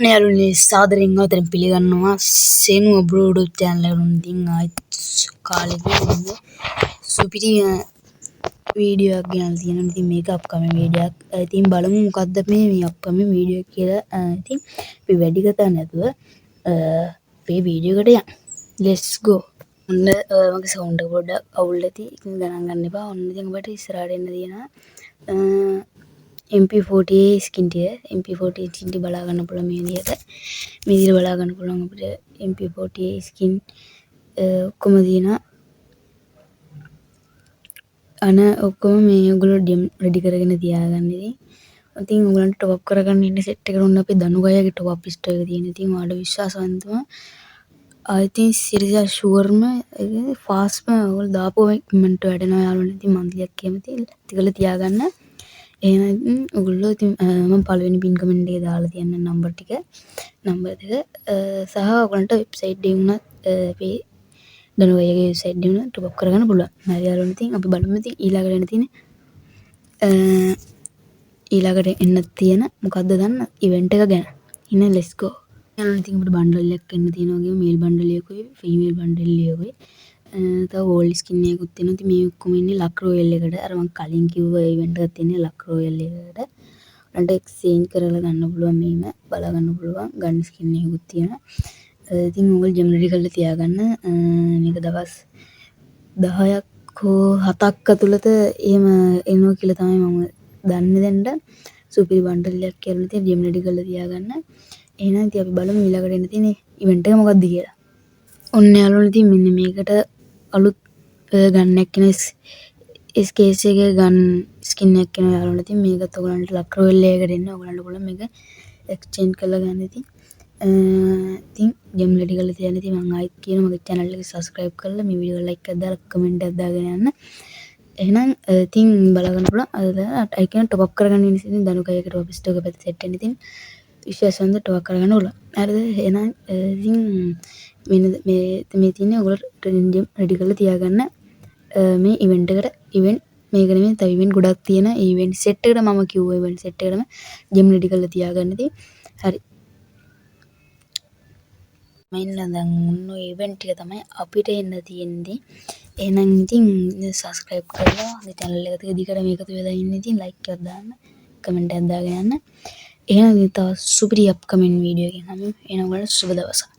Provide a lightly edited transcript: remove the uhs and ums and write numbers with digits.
යාළුවනේ සාදරයෙන් ආදරයෙන් පිළිගන්නවා සේනුව බ්‍රෝ YouTube channel එකට. ඉතින් ආයෙත් කාලෙක සුපිරි වීඩියෝ එකක් ගෙනල්ලා තියෙනවා. ඉතින් මේක අප්කමින් වීඩියෝ එකක්. ඉතින් බලමු මොකද්ද මේ අප්කමින් වීඩියෝ එක කියලා. ඉතින් අපි වැඩි කතා නැතුව අපේ වීඩියෝ එකට යමු. let's go. ඔන්න මගේ සවුන්ඩ් එක පොඩ්ඩක් අවුල් ඇති. ඉතින් ගණන් ගන්න එපා. ඔන්න ඉතින් ඔබට ඉස්සරහට එන්න තියෙනවා. MP40 ස්කින් ටික MP40 ස්කින් ටික බලා ගන්න පුළුවන් මේ විදිහට බලා ගන්න පුළුවන් අපිට MP40 ස්කින් ඔක්කොම තියෙනවා. ඔක්කොම මේ ඔයගොල්ලෝ රෙඩි කරගෙන තියාගන්න. ඉතින් ඔයගොල්ලන්ට টপ අප් කරගන්න ඉන්න සෙට් එකට උන්න අපි දනුගයගේ টপ අප් ස්ටෝර් එක තියෙන. ඉතින් ඔයාලට විශ්වාසවන්තව I think සිරිසා ෂුවර්ම ෆාස්ට්ම ඔයගොල්ලෝ දාපු කමෙන්ට් වැඩෙනවා යාළුවනේ. ඉතින් මන්ත්ලියක් කියමති තිකලා තියාගන්න. එහෙනම් ඔයගොල්ලෝ ඉතින් මම පළවෙනි පින් කමෙන්ට් එකේ දාලා තියන්න නම්බර් ටික සහ ඔයගොල්ලන්ට වෙබ්සයිට් එකේ උනත් අපේ දනුවයගේ වෙබ්සයිට් එකේ උනත් টপ අප් කරගන්න පුළුවන්. හරි යාළුවනේ. ඉතින් අපි බලමු ඉතින් ඊළඟට එන්න තියෙන ඊළඟට එන්න තියෙන මොකද්ද දන්න ඉවෙන්ට් එක ගැන. ඉන්න let's go. යාළුවනේ ඉතින් අපිට බණ්ඩල් එකක් එන්න තියෙනවා වගේම මේල් බණ්ඩල් එකකුයි ෆීමේල් බණ්ඩල් එකකුයි තව වෝල් ස්කින් එකකුත් තියෙනවා. ඉතින් මේ ඔක්කොම ඉන්නේ ලක් රොයල් එකට. අර මම කලින් කිව්ව ඉවෙන්ට් එකක් තියෙන්නේ ලක් රොයල් එකට. ඔයාලට එක්ස්චේන්ජ් කරලා ගන්න පුළුවන් මේම බලා ගන්න පුළුවන්. ගන් ස්කින් එකකුත් තියෙනවා. ඉතින් ඔයගොල්ලෝ ජෙම් රෙඩි කරලා තියාගන්න. මේක දවස් 10ක් හෝ 7ක් ඇතුළත එහෙම එනවා කියලා තමයි මම දන්නේ දැන්ට. සුපිරි බණ්ඩල් එකක් කියලා ඉතින් ජෙම් රෙඩි කරලා තියාගන්න. එහෙනම් ඉතින් අපි බලමු ඊළඟට එන්න තියෙන ඉවෙන්ට් එක මොකක්ද කියලා. ඔන්න යාළුවනේ ඉතින් මෙන්න මේකට අලුත් ගන් එකක් කෙන SKS එකේ ගන් ස්කින් එකක් කෙනා යාළුවනේ. ඉතින් මේකත් ඔයගලන්ට ලක් රොයල් එකකට එන්න ඔයගලන්ට පුළුවන් මේක එක්ස්චේන්ජ් කරලා ගන්න. ඉතින් ජෙම් රෙඩි කරලා තියන්න. ඉතින් මම ආයෙත් කියනවා මගේ channel එක subscribe කරලා මේ වීඩියෝ එක like එකක් දාලා comment එකක් දාගෙන යන්න. එහෙනම් ඉතින් බලා ගන්න පුළුවන්. අද අයිකන් টপ අප් කරගන්න ඉන්න ඉතින් දනුකයකට টপ අප් ස්ටෝර් එක පැත්තේ සෙට් වෙන. ඉතින් විශ්වාසවන්ත টপ අප් කරගන්න ඕන. හරිද? එහෙනම් ඉතින් මේ තියෙන්නේ ඔයගොල්ලෝ ජෙම් රෙඩි කරලා තියාගන්න. මේ ඉවෙන්ට් එකට ඉවෙන්ට් මේක නෙමෙයි තව ඉවෙන්ට් ගොඩක් තියෙන. ඉවෙන්ට් සෙට් එකට මම කිව්වා ඉවෙන්ට් සෙට් එකටම ජෙම් රෙඩි කරලා තියාගන්න. ඉතින් හරි. මෙන්න දැන් ඔන්න ඉවෙන්ට් එක තමයි අපිට එන්න තියෙන්නේ. එහෙනම් ඉතින් subscribe කරලා මේ channel එක දිගට මේකතු වෙලා ඉන්න. ඉතින් like එකක් දාන්න, comment එකක් දාගෙන යන්න. එහෙනම් තව සුපිරි අප්කමින් වීඩියෝ එකකින් හමු. එහෙනම් ඔයාලට සුබ දවසක්.